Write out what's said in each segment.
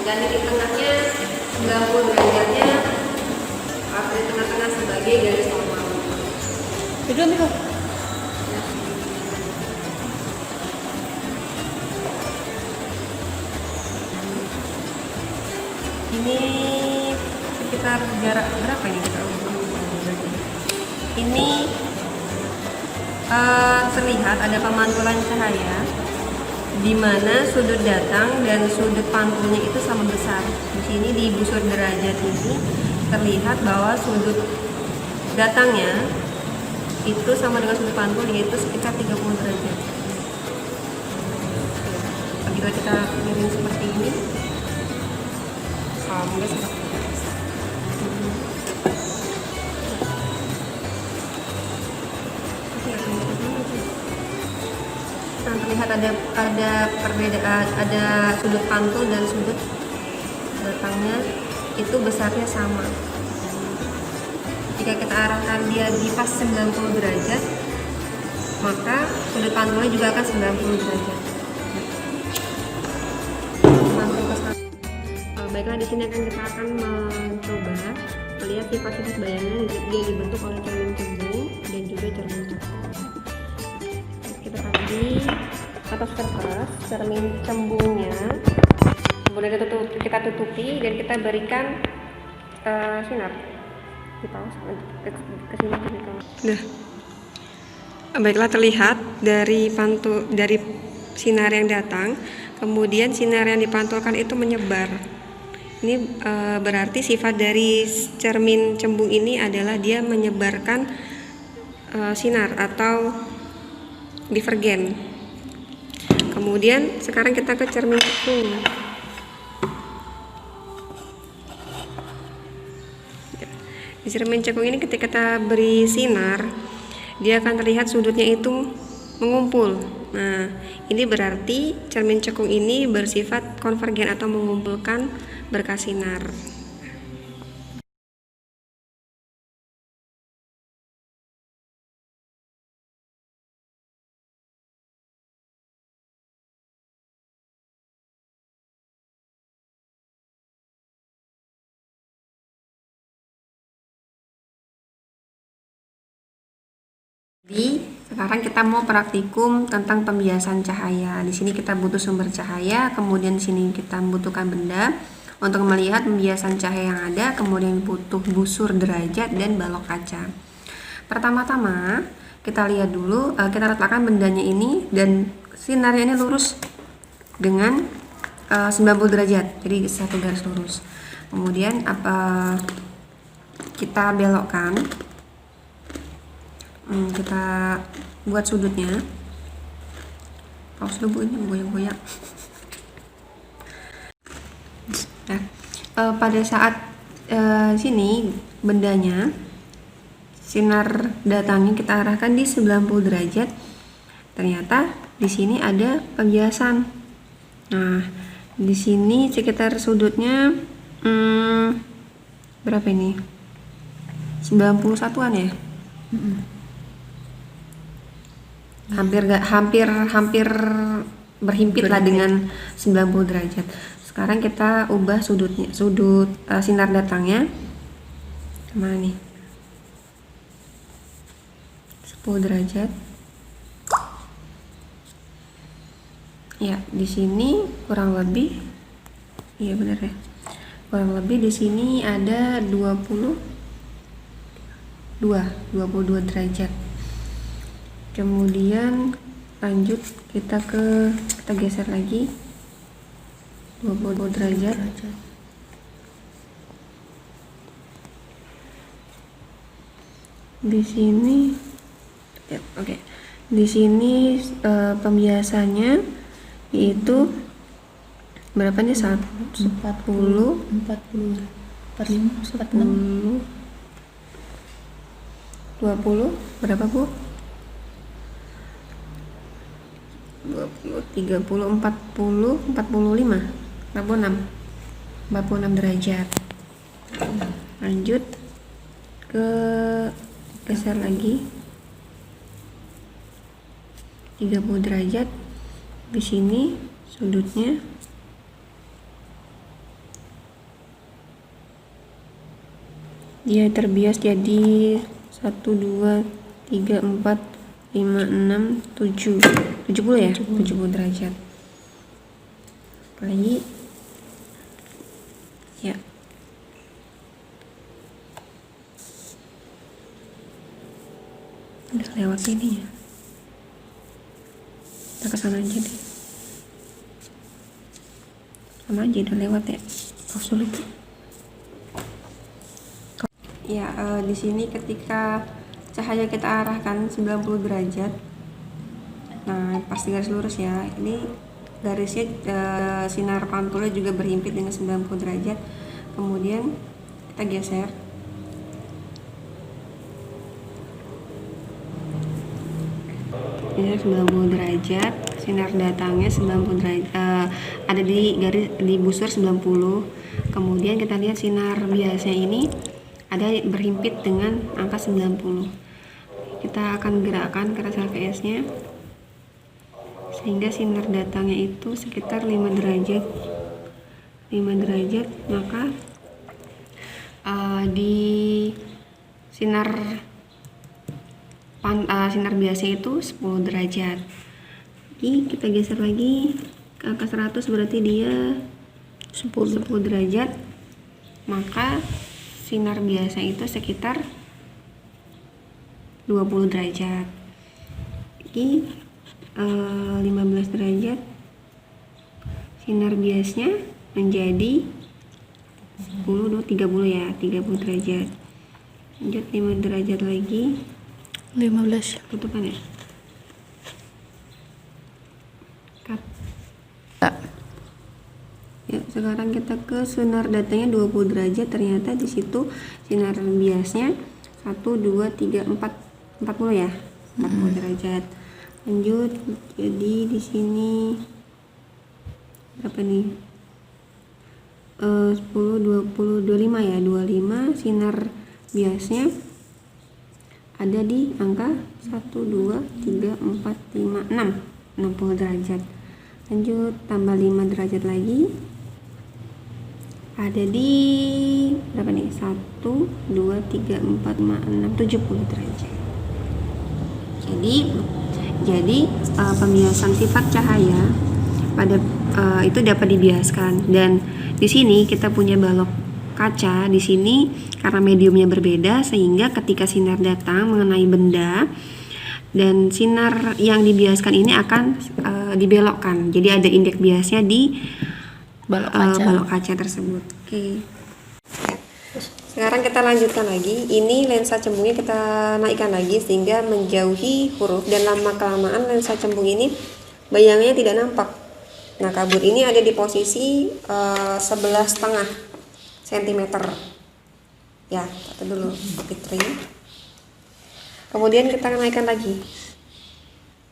dan di tengahnya 90 derajatnya atau di tengah-tengah sebagai garis normal. Itu nih kok. Ini sekitar jarak berapa ini kita? Ini terlihat ada pemantulan cahaya di mana sudut datang dan sudut pantulnya itu sama besar. Di sini di busur derajat ini terlihat bahwa sudut datangnya itu sama dengan sudut pantul, yaitu sekitar 30 derajat. Apabila kita miring seperti ini, mungkin seperti ini. Nah, terlihat ada perbedaan, ada sudut pantul dan sudut datangnya itu besarnya sama. Jika kita arahkan dia di pas 90 derajat, maka sudut pantulnya juga akan 90 derajat. Pantul ke sana. Baiklah, di sini kita akan mencoba melihat sifat-sifat bayangan yang dibentuk oleh cermin cembung dan juga cermin cakung. Kita taruh di atas kertas cermin cembungnya, kemudian kita tutupi dan kita berikan sinar di paus ke sini. Nah, baiklah, terlihat dari sinar yang datang, kemudian sinar yang dipantulkan itu menyebar. Ini berarti sifat dari cermin cembung ini adalah dia menyebarkan sinar atau divergen. Kemudian sekarang kita ke cermin cekung. Di cermin cekung ini ketika kita beri sinar, dia akan terlihat sudutnya itu mengumpul. Nah, ini berarti cermin cekung ini bersifat konvergen atau mengumpulkan berkas sinar. Jadi sekarang kita mau praktikum tentang pembiasan cahaya. Di sini kita butuh sumber cahaya, kemudian di sini kita membutuhkan benda untuk melihat pembiasan cahaya yang ada, kemudian butuh busur derajat dan balok kaca. Pertama-tama kita lihat dulu, kita letakkan bendanya ini dan sinarnya ini lurus dengan 90 derajat, jadi satu garis lurus. Kemudian kita belokkan. Kita buat sudutnya. Paus dulu, ini goyang-goyang. Nah, pada saat sini bendanya, sinar datangnya kita arahkan di 90 derajat. Ternyata di sini ada pembiasan. Nah, di sini sekitar sudutnya berapa ini? 91-an ya? Hampir berhimpit lah dengan 90 derajat. Sekarang kita ubah sudut sinar datangnya. Mana nih? 10 derajat. Ya, di sini kurang lebih, iya benar ya. Kurang lebih di sini ada 22 derajat. Kemudian lanjut kita geser lagi 20 derajat. Di sini ya, oke. Di sini pembiasannya yaitu berapa nih? 40 20 berapa Bu? 20 30 40 45 46 derajat. Lanjut ke geser lagi 30 derajat. Di sini sudutnya dia terbias jadi 1, 2, 3, 4, 5, 6, 7 70 ya? 70 derajat. Lagi ya, udah lewat ini ya, kita kesana aja deh, sama aja udah lewat ya, sulit ya. Di sini ketika cahaya kita arahkan 90 derajat, nah pasti garis lurus ya, ini garisnya sinar pantulnya juga berhimpit dengan 90 derajat. Kemudian kita geser, ini 90 derajat, sinar datangnya 90 derajat, ada di garis di busur 90. Kemudian kita lihat sinar biasnya ini ada berhimpit dengan angka 90. Kita akan gerakkan keras LVS nya sehingga sinar datangnya itu sekitar 5 derajat. Maka di sinar biasa itu 10 derajat. Jadi kita geser lagi ke angka 100, berarti dia 10 derajat. Maka sinar biasa itu sekitar 20 derajat. Jadi 15 derajat sinar biasnya menjadi 10, 30 ya, 30 derajat. Lanjut 5 derajat lagi, 15. tutupan ya. Cut. Ya, sekarang kita ke sinar datanya 20 derajat. Ternyata di situ sinar biasnya 1, 2, 3, 4, 40 ya, 40 derajat. Lanjut, jadi di sini berapa nih? 10, 20, 25 ya, 25 sinar biasnya ada di angka 1, 2, 3, 4, 5, 6, 60 derajat. Lanjut, tambah 5 derajat lagi, ada di berapa nih? 1, 2, 3, 4, 5, 6, 70 derajat. Jadi pembiasan sifat cahaya pada itu dapat dibiaskan, dan di sini kita punya balok kaca di sini karena mediumnya berbeda, sehingga ketika sinar datang mengenai benda dan sinar yang dibiaskan ini akan dibelokkan. Jadi ada indeks biasnya di balok kaca tersebut. Oke. Sekarang kita lanjutkan lagi. Ini lensa cembungnya kita naikkan lagi sehingga menjauhi huruf, dan lama-kelamaan lensa cembung ini bayangnya tidak nampak. Nah, kabut ini ada di posisi 11,5 cm. Ya, kita dulu Fitri. Kemudian kita naikkan lagi.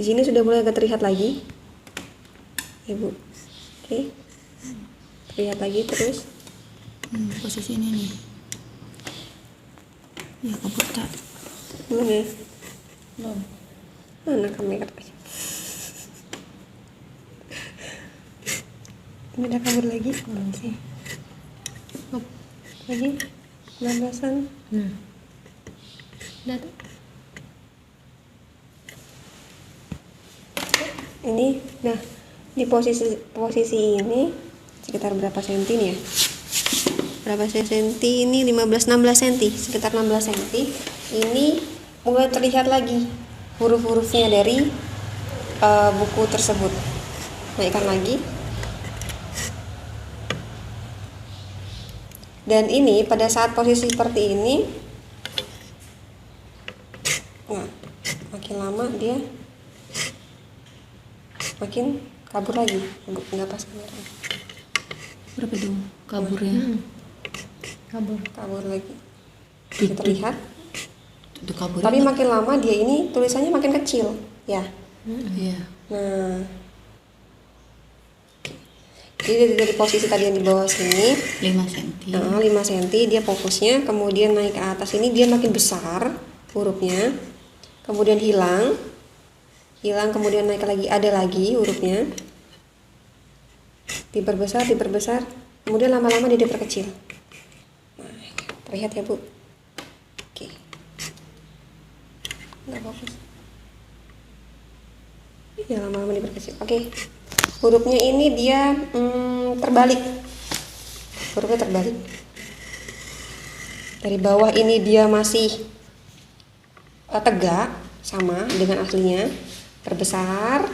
Di sini sudah mulai agak terlihat lagi, Ibu. Oke. Terlihat lagi terus. Posisi ini nih. Ya, kabut tak? Belum ya? Belum. Mana kamera? Ini udah kabur lagi? Belum sih. Lagi? 16-an? Udah tuh. Ini, nah di posisi ini sekitar berapa senti nih ya? Berapa senti ini? 16 senti, sekitar 16 senti. Ini mulai terlihat lagi huruf-hurufnya dari buku tersebut. Naikkan lagi. Dan ini pada saat posisi seperti ini, nah makin lama dia makin kabur lagi, nggak pas kamera. Berapa dong kaburnya? Kabur lagi. Bisa terlihat. Itu kaburnya. Tapi makin lama dia ini tulisannya makin kecil, ya. Iya. Nah, jadi dari posisi tadi yang di bawah sini 5 cm. 5 cm dia fokusnya, kemudian naik ke atas ini dia makin besar hurufnya, kemudian hilang, kemudian naik lagi, ada lagi hurufnya, diperbesar, kemudian lama-lama dia diperkecil. Nah, terlihat ya Bu? nggak fokus. Ya lama-lama diperkecil. Oke, hurufnya ini dia terbalik. Hurufnya terbalik. Dari bawah ini dia masih tegak sama dengan aslinya, terbesar.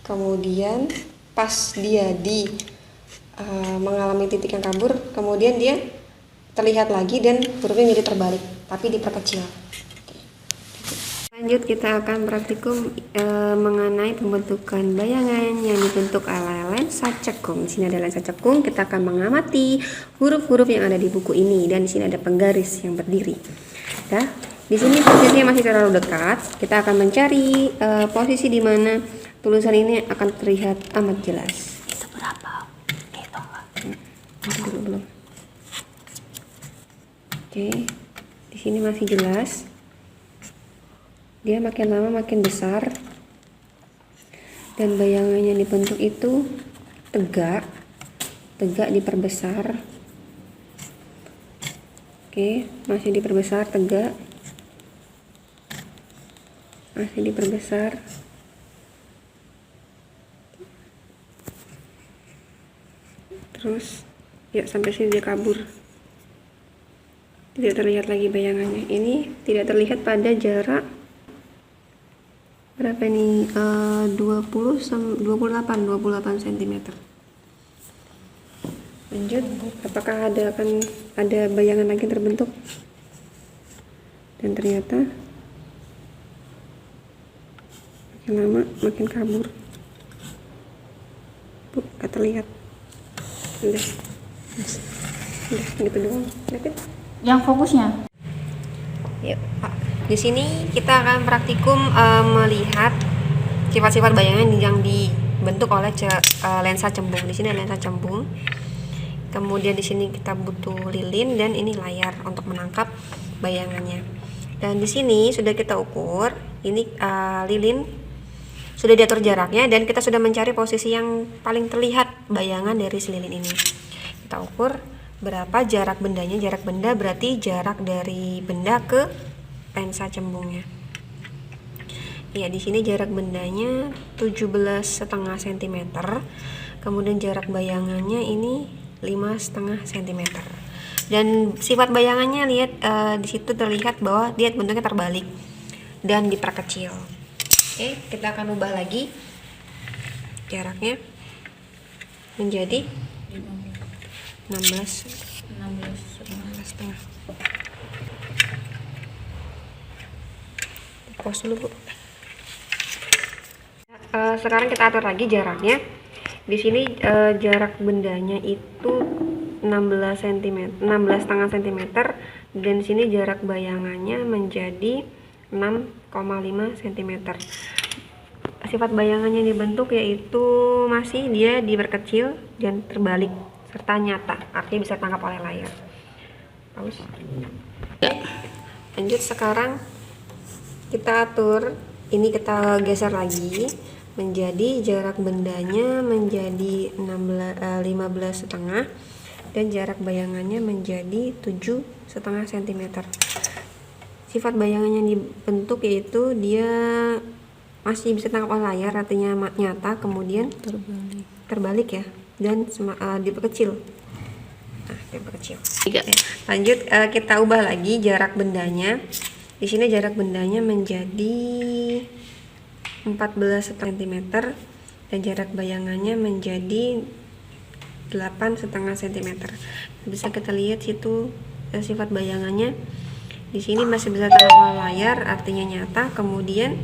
Kemudian pas dia mengalami titik yang kabur, kemudian dia terlihat lagi dan hurufnya jadi terbalik, tapi diperkecil. Lanjut kita akan praktikum mengenai pembentukan bayangan yang dibentuk oleh lensa cekung. Di sini ada lensa cekung, kita akan mengamati huruf-huruf yang ada di buku ini dan di sini ada penggaris yang berdiri. Ya, di sini posisinya masih terlalu dekat. Kita akan mencari posisi di mana tulisan ini akan terlihat amat jelas. Itu berapa? Itu enggak? Nanti dulu belum. Oke, di sini masih jelas. Dia makin lama makin besar dan bayangannya dibentuk itu tegak diperbesar. Oke, masih diperbesar, tegak, masih diperbesar. Terus ya sampai sini dia kabur, tidak terlihat lagi bayangannya. Ini tidak terlihat pada jarak berapa nih, 28 cm. Lanjut, apakah ada bayangan lagi terbentuk? Dan ternyata makin lama makin kabur. Tuh, gak terlihat. Udah gitu doang. Yang fokusnya? Yuk, Pak. Di sini kita akan praktikum melihat sifat-sifat bayangan yang dibentuk oleh lensa cembung. Di sini ada lensa cembung. Kemudian di sini kita butuh lilin dan ini layar untuk menangkap bayangannya. Dan di sini sudah kita ukur. Ini lilin sudah diatur jaraknya dan kita sudah mencari posisi yang paling terlihat bayangan dari si lilin ini. Kita ukur berapa jarak bendanya. Jarak benda berarti jarak dari benda ke lensa cembungnya. Ya, di sini jarak bendanya 17,5 cm. Kemudian jarak bayangannya ini 5,5 cm. Dan sifat bayangannya lihat di situ terlihat bahwa dia bentuknya terbalik dan diperkecil. Oke, kita akan ubah lagi jaraknya menjadi 16,5. Pause dulu, Bu. Sekarang kita atur lagi jaraknya. Di sini jarak bendanya itu 16,5 cm dan di sini jarak bayangannya menjadi 6,5 cm. Sifat bayangannya dibentuk yaitu masih dia diperkecil dan terbalik serta nyata, artinya bisa tangkap oleh layar. Pause. Lanjut, sekarang kita atur, ini kita geser lagi menjadi jarak bendanya menjadi 15,5 dan jarak bayangannya menjadi 7,5 cm. Sifat bayangannya dibentuk yaitu dia masih bisa tangkap oleh layar, artinya nyata, kemudian terbalik ya, dan diperkecil. Nah, diperkecil. Lanjut, kita ubah lagi jarak bendanya. Di sini jarak bendanya menjadi 14 cm dan jarak bayangannya menjadi 8,5 cm. Bisa kita lihat situ sifat bayangannya. Di sini masih bisa tangkap oleh layar, artinya nyata. Kemudian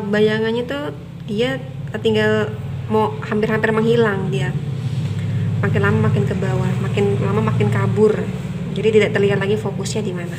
bayangannya tuh dia tinggal mau hampir-hampir menghilang dia. Makin lama makin ke bawah, makin lama makin kabur. Jadi tidak terlihat lagi fokusnya di mana.